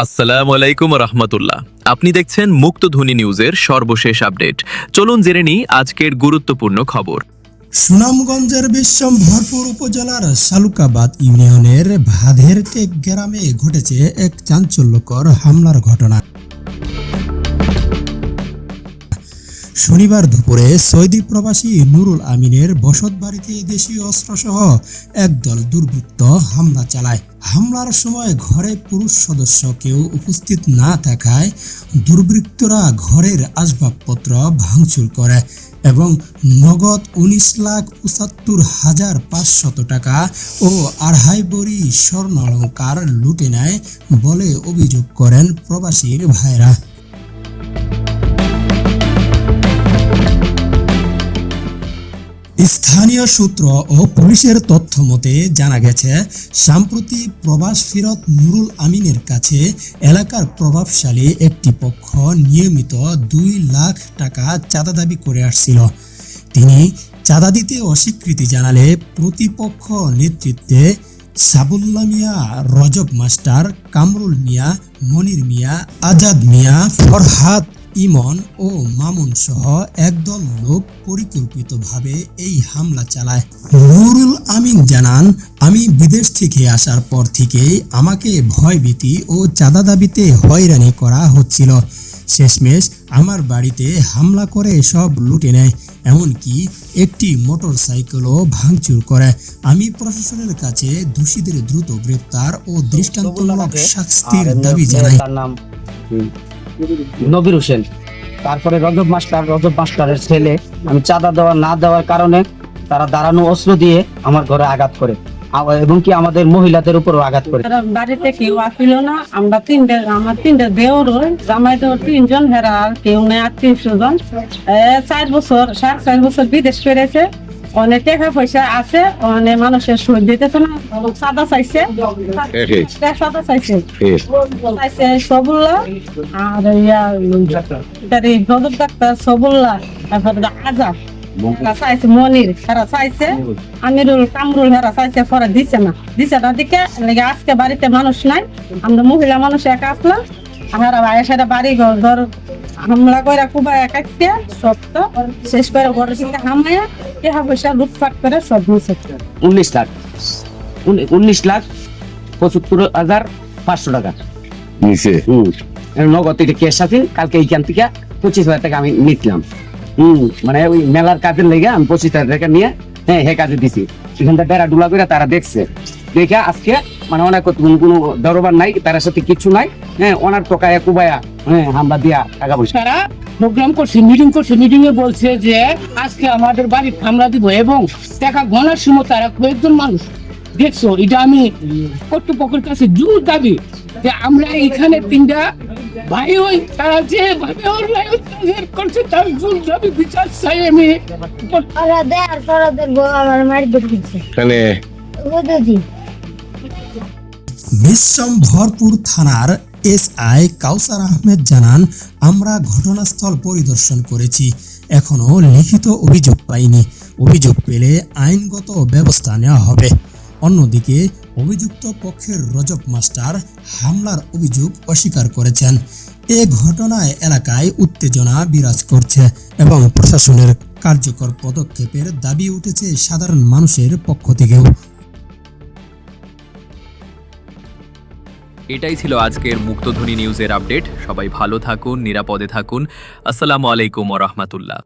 আসসালামু আলাইকুম রহমতুল্লাহ। আপনি দেখছেন মুক্তধ্বনি নিউজের সর্বশেষ আপডেট। চলুন জেনে নিই আজকের গুরুত্বপূর্ণ খবর। সুনামগঞ্জের বিশ্বম্ভরপুর উপজেলার শালুকাবাদ ইউনিয়নের ভাদেরটেক গ্রামে ঘটেছে এক চাঞ্চল্যকর হামলার ঘটনা। শনিবার দুপুরে সৌদি প্রবাসী নুরুল আমিনের বসতবাড়িতে দেশীয় অস্ত্রসহ একদল দুর্বৃত্ত হামলা চালায়। হামলার সময় ঘরে পুরুষ সদস্য কেউ উপস্থিত না থাকায় দুর্বৃত্তরা ঘরের আসবাবপত্র ভাঙচুর করে এবং নগদ 19,75,500 টাকা ও 2.5 ভরি স্বর্ণ অলংকার লুটে নেয় বলে অভিযোগ করেন প্রবাসীর ভাইরা। স্থানীয় সূত্র ও পুলিশের তথ্য মতে জানা গেছে, সম্প্রতি প্রবাস ফেরত নুরুল আমিনের কাছে এলাকার প্রভাবশালী একটি পক্ষ নিয়মিত 2 লাখ টাকা চাঁদা দাবি করে আসছিল। তিনি চাঁদা দিতে অস্বীকৃতি জানালে প্রতিপক্ষ নেতৃত্বে সাবুল্লাহ মিয়া, রজব মাস্টার, কামরুল মিয়া, মনির মিয়া, আজাদ মিয়া, ফরহাদ, ইমন ও মামুন সহ একদল লোক পরিকল্পিতভাবে এই হামলা চালায়। নুরুল আমিন জানান, আমি বিদেশ থেকে আসার পর থেকেই আমাকে ভয়ভীতি ও চাঁদা দাবিতে হয়রানি করা হচ্ছিল। শেষমেশ আমার বাড়িতে হামলা করে সব লুটে নেয়, এমনকি একটি মোটর সাইকেলও ভাঙচুর করে। আমি প্রশাসনের কাছে দোষীদের দ্রুত গ্রেপ্তার ও দৃষ্টান্তমূলক শাস্তির দাবি জানাই। নবীর হোসেন, তারপরে রজব মাস্টারের ছেলে। আমি চাঁদা না দেওয়ার কারণে তারা দাঁড়ানো অস্ত্র দিয়ে আমার ঘরে আঘাত করে এবং কি আমাদের মহিলাদের উপরও আঘাত করে। বাড়িতে কেউ আসিল না, আমরা আমার তিনটে দেওর জামাই দেওর 3 জন, হেরা কেউ নেই, 300 জন। 4 বছর 4.5 বছর বিদেশ ফিরেছে, অনেক টাকা পয়সা আছে, অনেক মানুষের সুদ দিতেছে না, সাদা চাইছে, সাদা চাইছে সবুল্লাহ আর রজব ডাক্তার সবুল্লাহ, তারপরে আজাদ চাইছে, মনির হেরা চাইছে, আমিরুল, কামরুল হেরা চাইছে, পরে দিছে না দিকে আজকে বাড়িতে মানুষ নাই, আমরা মহিলা মানুষ একা আসলাম। আর সেটা বাড়ি ঘর হামলা করে কুবায় কাটতে সব তো শেষ করে ঘরের সাথে হামায়া টাকা পয়সা লুটপাট করে সব নিচ্ছে। 19,75,500 টাকা নিছে। নগদ এটা ক্যাশ আছে, কালকে এইখান থেকে 25,000 টাকা আমি নিচ্ছিলাম। মানে ওই মেলার কাজের লেগে আমি 25,000 টাকা নিয়ে হে কাজে দিছি। এখানটা বেড়া ডুলা করে তারা দেখছে, দেখে আজকে মানে অনেক কোনো দরবার নাই, তার সাথে কিছু নাই, ওনার টকায় কুবায়া হামলা দিয়া টাকা পয়সা। তারা প্রোগ্রাম করছে, মিটিং করছে, মিটিং এ বলছে যে আজকে আমাদের বাড়ি হামলা দিব এবং টাকা গণার সময় তারা কয়েকজন মানুষ দেখছো। এটা আমি কর্তৃপক্ষের কাছে জোর দাবি যে আমরা এখানে 3টা ভাই হই, তারা যে ভাবে অত্যাচার করছে তার জোর দাবি বিচার চাই আমি। বিশ্বম্ভরপুর থানার SI কাউসার আহমেদ জানান, আমরা ঘটনাস্থল পরিদর্শন করেছি, এখনো লিখিত অভিযোগ পাইনি, অভিযোগ পেলে আইনগত ব্যবস্থা নেওয়া হবে। অন্যদিকে অভিযুক্ত পক্ষের রজব মাস্টার হামলার অভিযোগ অস্বীকার করেছেন। এ ঘটনায় এলাকায় উত্তেজনা বিরাজ করছে এবং প্রশাসনের কার্যকর পদক্ষেপের দাবি উঠেছে সাধারণ মানুষের পক্ষ থেকেও। এটাই ছিল আজকের মুক্তধ্বনি নিউজের আপডেট। সবাই ভালো থাকুন, নিরাপদে থাকুন। আসসালামু আলাইকুম রহমতুল্লাহ।